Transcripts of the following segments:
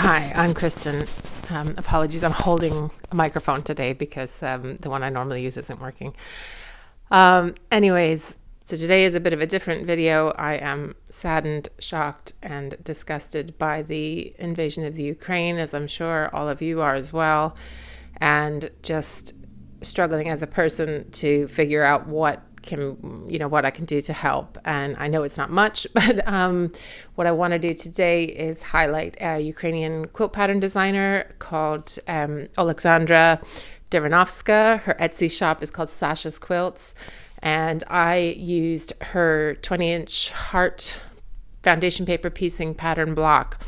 Hi, I'm Kristen. Apologies, I'm holding a microphone today because the one I normally use isn't working. Anyways, so today is a bit of a different video. I am saddened, shocked, and disgusted by the invasion of the Ukraine, as I'm sure all of you are as well, and just struggling as a person to figure out what I can do to help. And I know it's not much, but what I want to do today is highlight a Ukrainian quilt pattern designer called Oleksandra Derenovska. Her Etsy shop is called SashasQuilts, and I used her 20-inch heart foundation paper piecing pattern block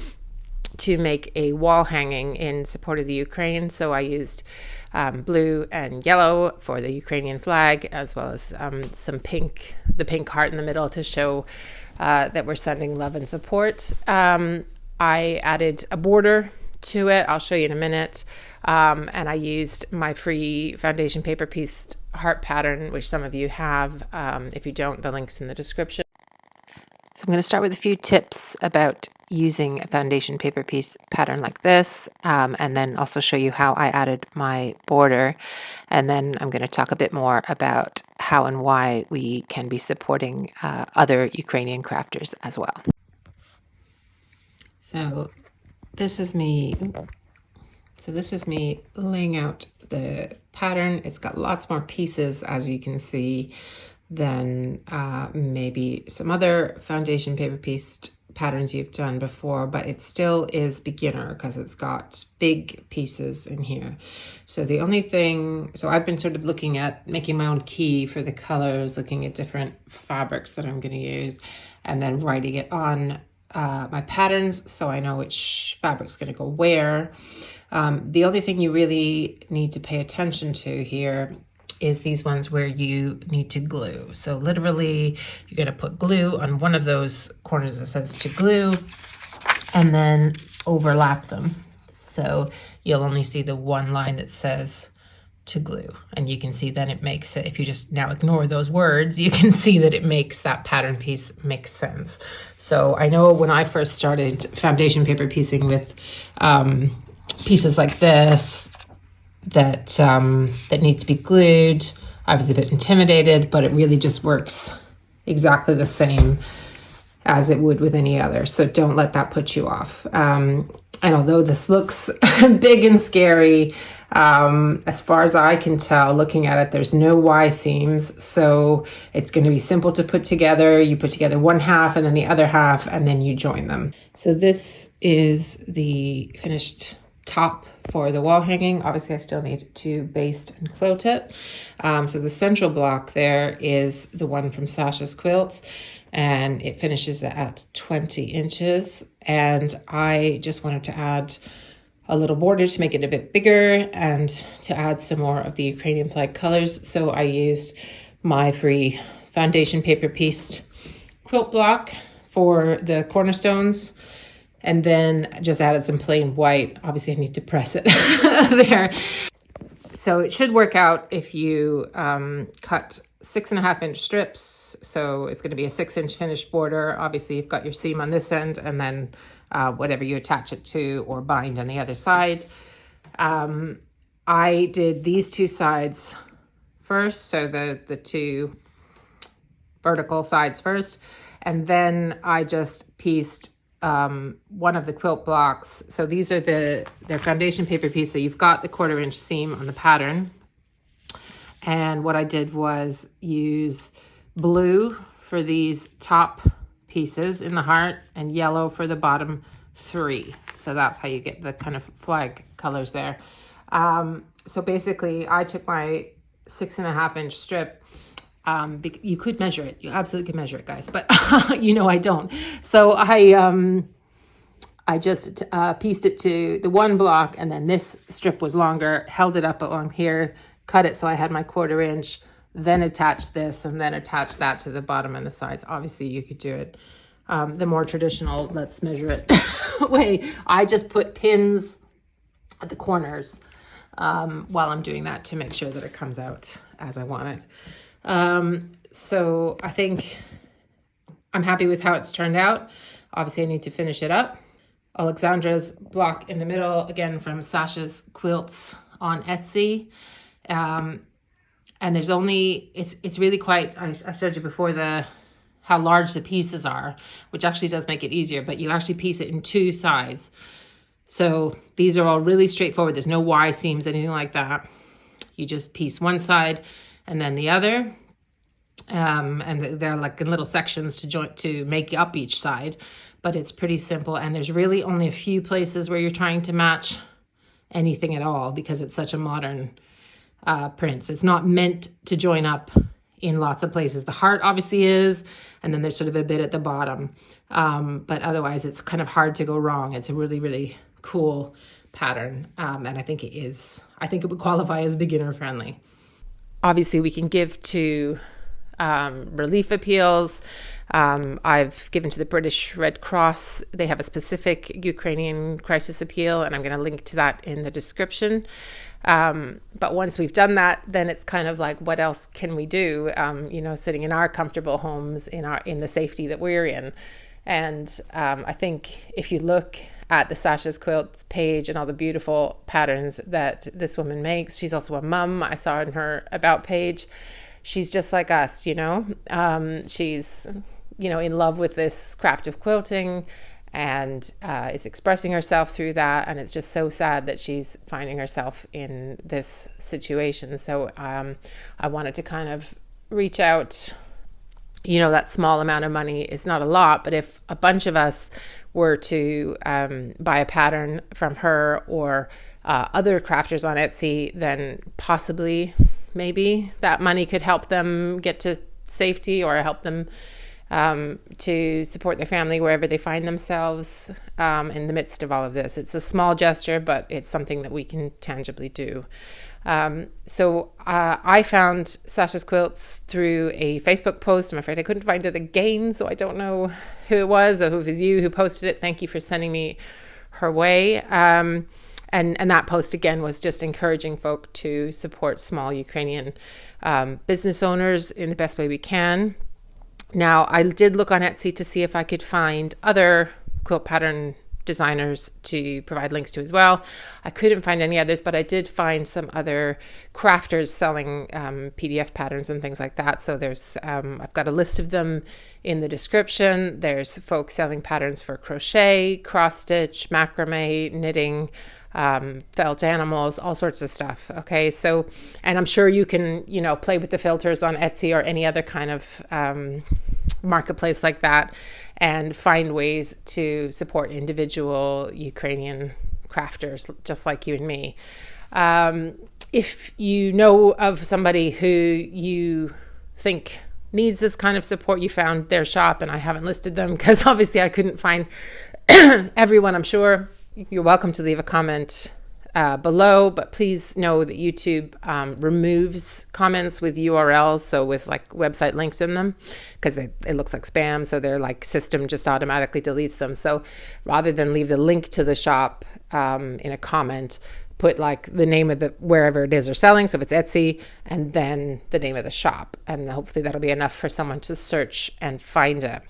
to make a wall hanging in support of the Ukraine. So I used blue and yellow for the Ukrainian flag, as well as some pink, the pink heart in the middle to show that we're sending love and support. I added a border to it. I'll show you in a minute. And I used my free foundation paper pieced heart pattern, which some of you have. If you don't, the link's in the description. So I'm going to start with a few tips about using a foundation paper piece pattern like this, and then also show you how I added my border. And then I'm going to talk a bit more about how and why we can be supporting other Ukrainian crafters as well. So this is me laying out the pattern. It's got lots more pieces, as you can see, than maybe some other foundation paper pieced patterns you've done before, but it still is beginner because it's got big pieces in here. So the only thing, so I've been sort of looking at making my own key for the colors, looking at different fabrics that I'm going to use, and then writing it on my patterns so I know which fabric's going to go where. The only thing you really need to pay attention to here is these ones where you need to glue. So literally you're going to put glue on one of those corners that says to glue and then overlap them. So you'll only see the one line that says to glue, and you can see then it makes it, if you just now ignore those words, you can see that it makes that pattern piece make sense. So I know when I first started foundation paper piecing with pieces like this, that need to be glued, I was a bit intimidated, but it really just works exactly the same as it would with any other. So don't let that put you off. And although this looks big and scary, as far as I can tell, looking at it, there's no Y seams. So it's going to be simple to put together. You put together one half and then the other half, and then you join them. So this is the finished top for the wall hanging. Obviously I still need to baste and quilt it. So the central block there is the one from SashasQuilts, and it finishes at 20 inches. And I just wanted to add a little border to make it a bit bigger and to add some more of the Ukrainian flag colors. So I used my free foundation paper pieced quilt block for the cornerstones, and then just added some plain white. Obviously I need to press it there. So it should work out if you cut 6.5-inch strips. So it's going to be a 6-inch finished border. Obviously you've got your seam on this end, and then whatever you attach it to or bind on the other side. I did these two sides first, so the two vertical sides first, and then I just pieced one of the quilt blocks. So these are their foundation paper piece. So you've got the 1/4-inch seam on the pattern. And what I did was use blue for these top pieces in the heart and yellow for the bottom 3. So that's how you get the kind of flag colors there. So basically I took my 6.5-inch strip. You could measure it. You absolutely could measure it, guys, but I don't. So I just pieced it to the one block, and then this strip was longer, held it up along here, cut it so I had my 1/4-inch, then attached this, and then attached that to the bottom and the sides. Obviously you could do it the more traditional, let's measure it way. I just put pins at the corners while I'm doing that to make sure that it comes out as I want it. So I think I'm happy with how it's turned out. Obviously I need to finish it up. Oleksandra's block in the middle, again from SashasQuilts on Etsy. And there's only, it's really quite, I showed you before how large the pieces are, which actually does make it easier, but you actually piece it in 2 sides. So these are all really straightforward. There's no Y seams, anything like that. You just piece one side and then the other. And they're like in little sections to make up each side, but it's pretty simple. And there's really only a few places where you're trying to match anything at all because it's such a modern print. So it's not meant to join up in lots of places. The heart obviously is, and then there's sort of a bit at the bottom. But otherwise it's kind of hard to go wrong. It's a really, really cool pattern. And I think it would qualify as beginner friendly. Obviously we can give to relief appeals. I've given to the British Red Cross. They have a specific Ukrainian crisis appeal, and I'm going to link to that in the description. But once we've done that, then it's kind of like, what else can we do? Sitting in our comfortable homes, in the safety that we're in. And I think if you look at the SashasQuilts page and all the beautiful patterns that this woman makes, she's also a mum. I saw in her about page. She's just like us, she's, in love with this craft of quilting and is expressing herself through that. And it's just so sad that she's finding herself in this situation. So I wanted to kind of reach out. That small amount of money is not a lot, but if a bunch of us were to buy a pattern from her or other crafters on Etsy, then possibly maybe that money could help them get to safety or help them to support their family wherever they find themselves in the midst of all of this. It's a small gesture, but it's something that we can tangibly do. So I found SashasQuilts through a Facebook post. I'm afraid I couldn't find it again, so I don't know who it was or who it was you who posted it. Thank you for sending me her way. And that post, again, was just encouraging folk to support small Ukrainian business owners in the best way we can. Now, I did look on Etsy to see if I could find other quilt pattern designers to provide links to as well. I couldn't find any others, but I did find some other crafters selling PDF patterns and things like that. So there's, I've got a list of them in the description. There's folks selling patterns for crochet, cross stitch, macrame, knitting, felt animals, all sorts of stuff. Okay. So, and I'm sure you can, play with the filters on Etsy or any other kind of marketplace like that and find ways to support individual Ukrainian crafters just like you and me. If you know of somebody who you think needs this kind of support, you found their shop, and I haven't listed them because obviously I couldn't find everyone, I'm sure. You're welcome to leave a comment below, but please know that YouTube removes comments with URLs, so with like website links in them, because it looks like spam, so their like system just automatically deletes them. So rather than leave the link to the shop in a comment, put like the name of wherever it is they're selling, so if it's Etsy, and then the name of the shop, and hopefully that'll be enough for someone to search and find it.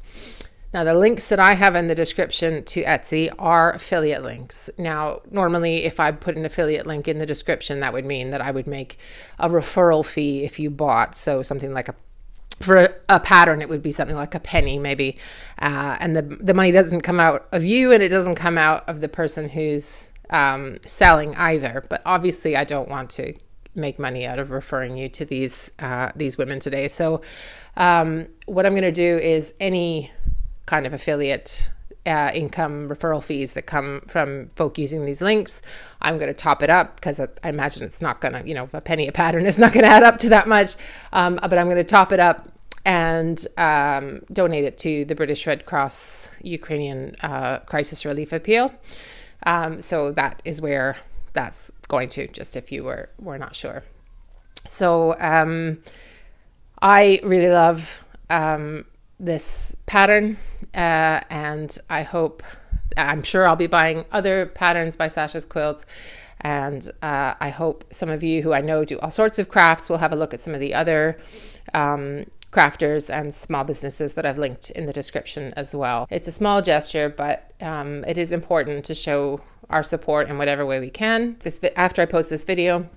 Now, the links that I have in the description to Etsy are affiliate links. Now, normally, if I put an affiliate link in the description, that would mean that I would make a referral fee if you bought. So something like for a pattern, it would be something like a penny maybe. And the money doesn't come out of you, and it doesn't come out of the person who's selling either. But obviously, I don't want to make money out of referring you to these women today. So what I'm going to do is any kind of affiliate income referral fees that come from folk using these links, I'm going to top it up, because I imagine it's not going to, a penny a pattern is not going to add up to that much. But I'm going to top it up and donate it to the British Red Cross Ukrainian Crisis Relief Appeal. So that is where that's going to, just if you were not sure. So I really love this pattern, and I'm sure I'll be buying other patterns by SashasQuilts, and I hope some of you who I know do all sorts of crafts will have a look at some of the other crafters and small businesses that I've linked in the description as well. It's a small gesture, but it is important to show our support in whatever way we can. After I post this video,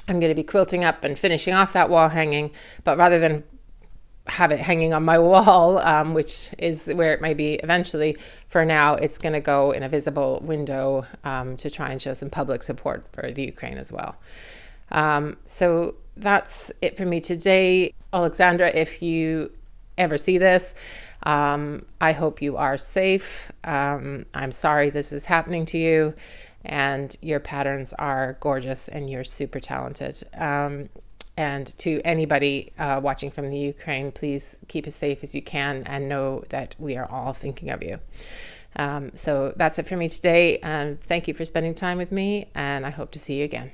I'm going to be quilting up and finishing off that wall hanging, but rather than have it hanging on my wall, which is where it may be eventually, for now it's going to go in a visible window to try and show some public support for the Ukraine as well. So that's it for me today. Oleksandra, if you ever see this, I hope you are safe. I'm sorry this is happening to you, and your patterns are gorgeous and you're super talented. And to anybody watching from the Ukraine, please keep as safe as you can and know that we are all thinking of you. So that's it for me today. And thank you for spending time with me, and I hope to see you again.